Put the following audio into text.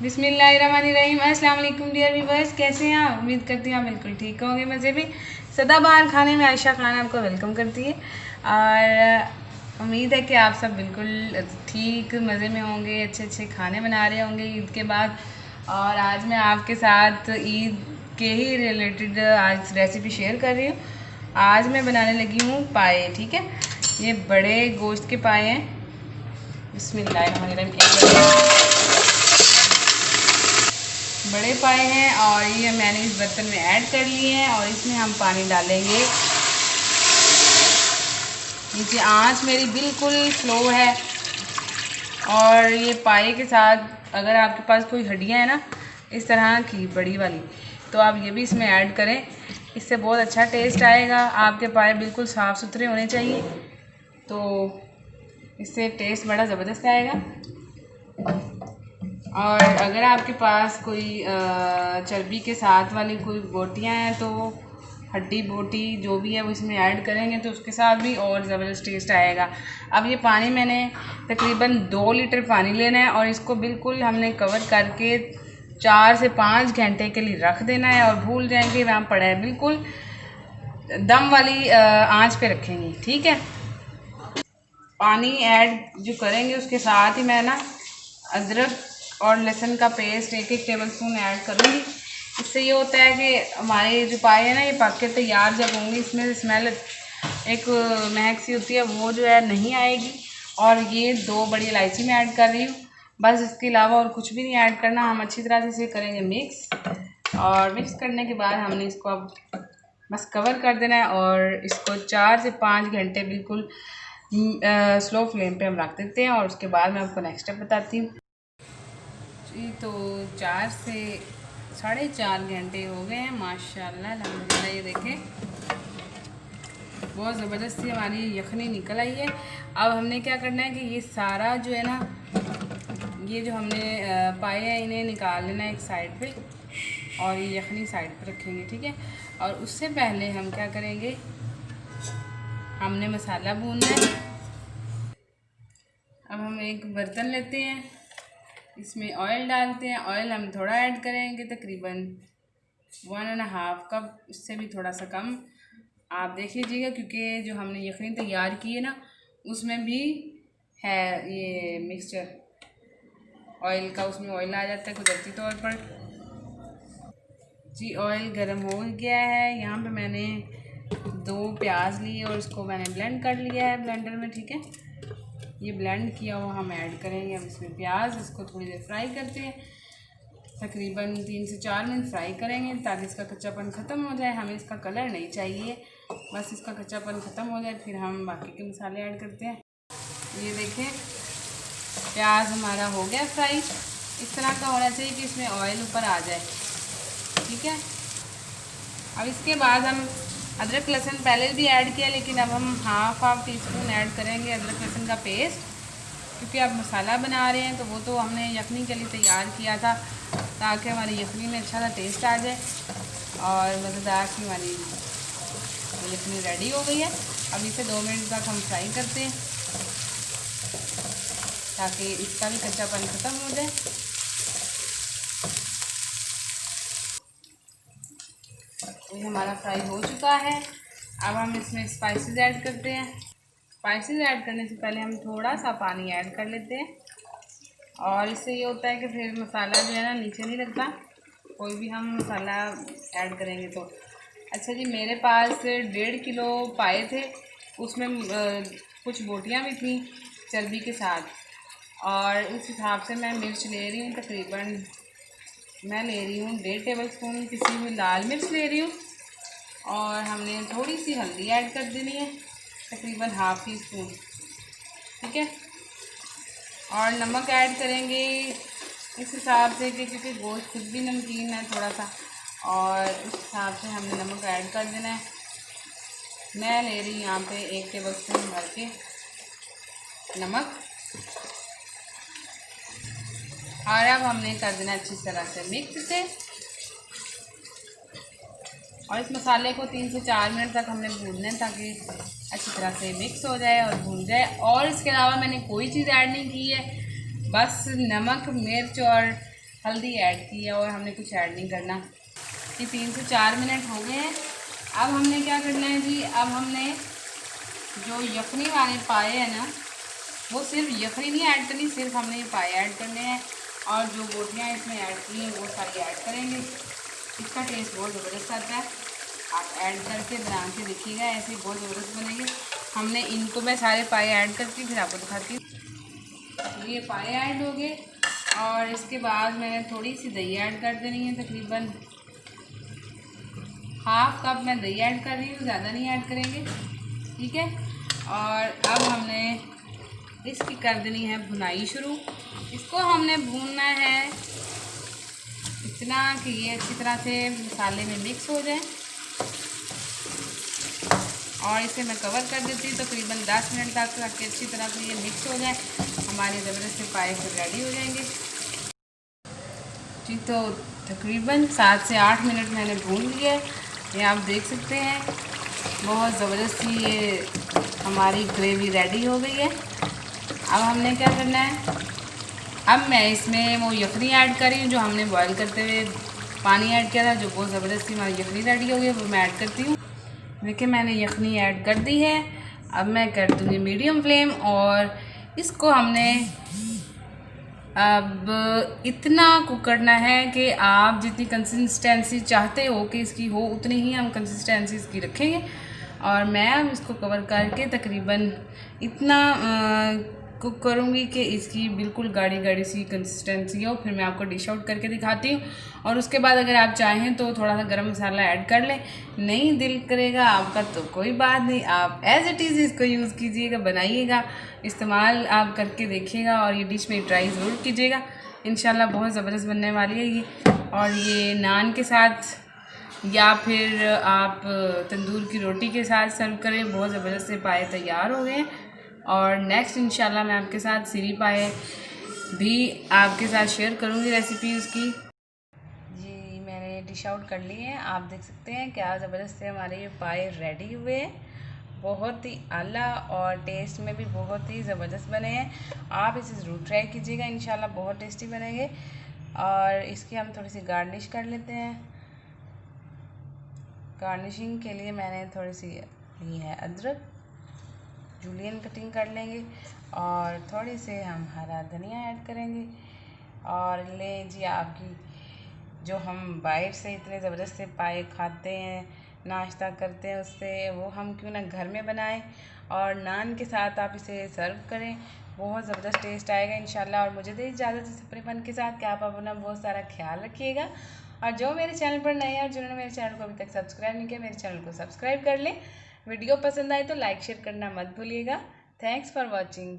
बिस्मिल्लाहिर्रहमानिर्रहीम। अस्सलाम वालेकुम डियर व्यूअर्स, कैसे हैं आप? उम्मीद करती हूँ आप बिल्कुल ठीक होंगे, मज़े भी। सदाबहार खाने में आयशा खान आपको वेलकम करती है और उम्मीद है कि आप सब बिल्कुल ठीक मज़े में होंगे, अच्छे अच्छे खाने बना रहे होंगे ईद के बाद। और आज मैं आपके साथ ईद के ही रिलेटेड आज रेसिपी शेयर कर रही हूँ। आज मैं बनाने लगी हूँ पाए, ठीक है। ये बड़े गोश्त के पाए हैं। बिस्मिल्लाहिर्रहमानिर्रहीम। बड़े पाए हैं और ये मैंने इस बर्तन में ऐड कर लिए हैं और इसमें हम पानी डालेंगे। नीचे आंच मेरी बिल्कुल स्लो है। और ये पाए के साथ अगर आपके पास कोई हड्डियां है ना इस तरह की बड़ी वाली, तो आप ये भी इसमें ऐड करें। इससे बहुत अच्छा टेस्ट आएगा। आपके पाए बिल्कुल साफ़ सुथरे होने चाहिए, तो इससे टेस्ट बड़ा ज़बरदस्त आएगा। और अगर आपके पास कोई चर्बी के साथ वाली कोई बोटियाँ हैं तो हड्डी बोटी जो भी है वो इसमें ऐड करेंगे तो उसके साथ भी और ज़बरदस्त टेस्ट आएगा। अब ये पानी मैंने तकरीबन 2 लीटर पानी लेना है और इसको बिल्कुल हमने कवर करके 4 से 5 घंटे के लिए रख देना है और भूल जाएंगे वहाँ पड़ा है। बिल्कुल दम वाली आंच पे रखेंगे, ठीक है। पानी ऐड जो करेंगे उसके साथ ही मैं ना अदरक और लहसुन का पेस्ट 1-1 टेबलस्पून ऐड करूँगी। इससे ये होता है कि हमारे जो पाए हैं ना ये पक के तैयार जब होंगे इसमें स्मेल एक महक सी होती है वो जो है नहीं आएगी। और ये 2 बड़ी इलायची में ऐड कर रही हूँ, बस। इसके अलावा और कुछ भी नहीं ऐड करना। हम अच्छी तरह से इसे करेंगे मिक्स और मिक्स करने के बाद हमने इसको अब बस कवर कर देना है और इसको 4 से 5 घंटे बिल्कुल स्लो फ्लेम पे हम रख देते हैं और उसके बाद मैं आपको नेक्स्ट स्टेप बताती हूँ जी। तो 4 से 4.5 घंटे हो गए हैं माशाल्लाह अल्हम्दुलिल्लाह। ये देखें बहुत ज़बरदस्त सी हमारी यखनी निकल आई है। अब हमने क्या करना है कि ये सारा जो है ना ये जो हमने पाए हैं इन्हें निकाल लेना है एक साइड पे और ये यखनी साइड पे रखेंगे, ठीक है। और उससे पहले हम क्या करेंगे, हमने मसाला भूनना है। अब हम एक बर्तन लेते हैं, इसमें ऑयल डालते हैं। ऑयल हम थोड़ा ऐड करेंगे, तकरीबन 1.5 कप, इससे भी थोड़ा सा कम आप देख लीजिएगा, क्योंकि जो हमने यखनी तैयार की है ना उसमें भी है ये मिक्सचर ऑयल का, उसमें ऑयल आ जाता है कुदरती तौर पर जी। ऑयल गर्म हो गया है। यहाँ पे मैंने 2 प्याज लिए और इसको मैंने ब्लेंड कर लिया है ब्लेंडर में, ठीक है। ये ब्लेंड किया हुआ हम ऐड करेंगे अब इसमें प्याज। इसको थोड़ी देर फ्राई करते हैं, तकरीबन 3 से 4 मिनट फ्राई करेंगे ताकि इसका कच्चापन ख़त्म हो जाए। हमें इसका कलर नहीं चाहिए, बस इसका कच्चापन ख़त्म हो जाए, फिर हम बाकी के मसाले ऐड करते हैं। ये देखें प्याज हमारा हो गया फ्राई। इस तरह का होना चाहिए कि इसमें ऑयल ऊपर आ जाए, ठीक है। अब इसके बाद हम अदरक लहसुन पहले भी ऐड किया, लेकिन अब हम हाफ टी स्पून ऐड करेंगे अदरक लहसुन का पेस्ट, क्योंकि अब मसाला बना रहे हैं तो वो तो हमने यखनी के लिए तैयार किया था ताकि हमारी यखनी में अच्छा सा टेस्ट आ जाए और मज़ेदार सी हमारी यखनी रेडी हो गई है। अब इसे 2 मिनट तक हम फ्राई करते हैं ताकि इसका भी कच्चापन ख़त्म हो जाए। ये हमारा फ्राई हो चुका है। अब हम इसमें स्पाइसेस ऐड करते हैं। स्पाइसेस ऐड करने से पहले हम थोड़ा सा पानी ऐड कर लेते हैं और इससे ये होता है कि फिर मसाला जो है ना नीचे नहीं लगता, कोई भी हम मसाला ऐड करेंगे तो। अच्छा जी, मेरे पास 1.5 किलो पाए थे, उसमें कुछ बोटियाँ भी थी चर्बी के साथ, और उस हिसाब से मैं मिर्च ले रही हूँ। तकरीबन मैं ले रही हूँ 1.5 टेबलस्पून किसी हुई लाल मिर्च ले रही हूँ और हमने थोड़ी सी हल्दी ऐड कर देनी है, तकरीबन ½ टी स्पून, ठीक है। और नमक ऐड करेंगे इस हिसाब से कि क्योंकि गोश्त खुद भी नमकीन है थोड़ा सा, और उस हिसाब से हमने नमक ऐड कर देना है। मैं ले रही हूँ यहाँ पे 1 टेबलस्पून भर के नमक। और अब हमने कर देना अच्छी तरह से मिक्स से, और इस मसाले को 3 से 4 मिनट तक हमने भूनना है ताकि अच्छी तरह से मिक्स हो जाए और भून जाए। और इसके अलावा मैंने कोई चीज़ ऐड नहीं की है, बस नमक मिर्च और हल्दी ऐड की है और हमने कुछ ऐड नहीं करना। ये 3 से 4 मिनट हो गए हैं। अब हमने क्या करना है जी, अब हमने जो यखनी वाले पाए हैं ना, वो सिर्फ यखनी नहीं ऐड करनी, सिर्फ हमने ये पाए ऐड करने हैं और जो बोटियाँ इसमें ऐड की हैं वो सारी ऐड करेंगे। इसका टेस्ट बहुत ज़बरदस्त आता है, आप ऐड करके बना के देखिएगा, ऐसे बहुत ज़बरदस्त बनेंगे। हमने इनको मैं सारे पाए ऐड करती फिर आपको दिखाती हूँ। ये पाए ऐड हो गए और इसके बाद मैंने थोड़ी सी दही ऐड कर देनी है, तकरीबन हाफ कप मैं दही ऐड कर रही हूँ, ज़्यादा नहीं ऐड करेंगे, ठीक है। और अब हमने इसकी कर देनी है भुनाई शुरू। इसको हमने भूनना है इतना कि ये अच्छी तरह से मसाले में मिक्स हो जाए और इसे मैं कवर कर देती हूँ तकरीबन 10 मिनट तक, ताकि अच्छी तरह से ये मिक्स हो जाए। हमारे ज़बरदस्त से पाए फिर रेडी हो जाएंगे जी। तो तकरीबन 7 से 8 मिनट मैंने भून लिया है, ये आप देख सकते हैं। बहुत ज़बरदस्त सी ये हमारी ग्रेवी रेडी हो गई है। अब हमने क्या करना है, अब मैं इसमें वो यखनी ऐड कर रही हूँ जो हमने बॉईल करते हुए पानी ऐड किया था, जो बहुत ज़बरदस्त सी हमारी यखनी रेडी हो गई है, वो मैं ऐड करती हूँ। देखिए मैंने यखनी ऐड कर दी है। अब मैं कर दूँगी मीडियम फ्लेम और इसको हमने अब इतना कुक करना है कि आप जितनी कंसिस्टेंसी चाहते हो कि इसकी हो उतनी ही हम कंसिस्टेंसी इसकी रखेंगे। और मैं अब इसको कवर करके तकरीबन इतना कुक करूँगी कि इसकी बिल्कुल गाढ़ी गाढ़ी सी कंसिस्टेंसी हो। फिर मैं आपको डिश आउट करके दिखाती हूँ और उसके बाद अगर आप चाहें तो थोड़ा सा गरम मसाला ऐड कर लें। नहीं दिल करेगा आपका तो कोई बात नहीं, आप एज़ इट इज़ इसको यूज़ कीजिएगा, बनाइएगा, इस्तेमाल आप करके देखिएगा और ये डिश में ट्राई ज़रूर कीजिएगा। इंशाल्लाह बहुत ज़बरदस्त बनने वाली है ये। और ये नान के साथ या फिर आप तंदूर की रोटी के साथ सर्व करें। बहुत ज़बरदस्त से पाए तैयार हो गए हैं और नेक्स्ट इंशाल्लाह मैं आपके साथ सीरी पाए भी आपके साथ शेयर करूँगी रेसिपी उसकी जी। मैंने डिश आउट कर ली है, आप देख सकते हैं क्या ज़बरदस्त से हमारे ये पाए रेडी हुए हैं। बहुत ही आला और टेस्ट में भी बहुत ही ज़बरदस्त बने हैं। आप इसे ज़रूर ट्राई कीजिएगा, इंशाल्लाह बहुत टेस्टी बनेंगे। और इसकी हम थोड़ी सी गार्निश कर लेते हैं। गार्निशिंग के लिए मैंने थोड़ी सी ली है अदरक, जूलियन कटिंग कर लेंगे और थोड़ी से हम हरा धनिया ऐड करेंगे। और ले जी आपकी जो हम बाहर से इतने ज़बरदस्त से पाए खाते हैं, नाश्ता करते हैं, उससे वो हम क्यों ना घर में बनाएं और नान के साथ आप इसे सर्व करें। बहुत ज़बरदस्त टेस्ट आएगा इंशाल्लाह। और मुझे दे इजाज़त इस अपनेपन के साथ कि आप अपना बहुत सारा ख्याल रखिएगा। और जो मेरे चैनल पर नए हैं और जिन्होंने मेरे चैनल को अभी तक सब्सक्राइब नहीं किया, मेरे चैनल को सब्सक्राइब कर लें। वीडियो पसंद आए तो लाइक शेयर करना मत भूलिएगा। Thanks for watching.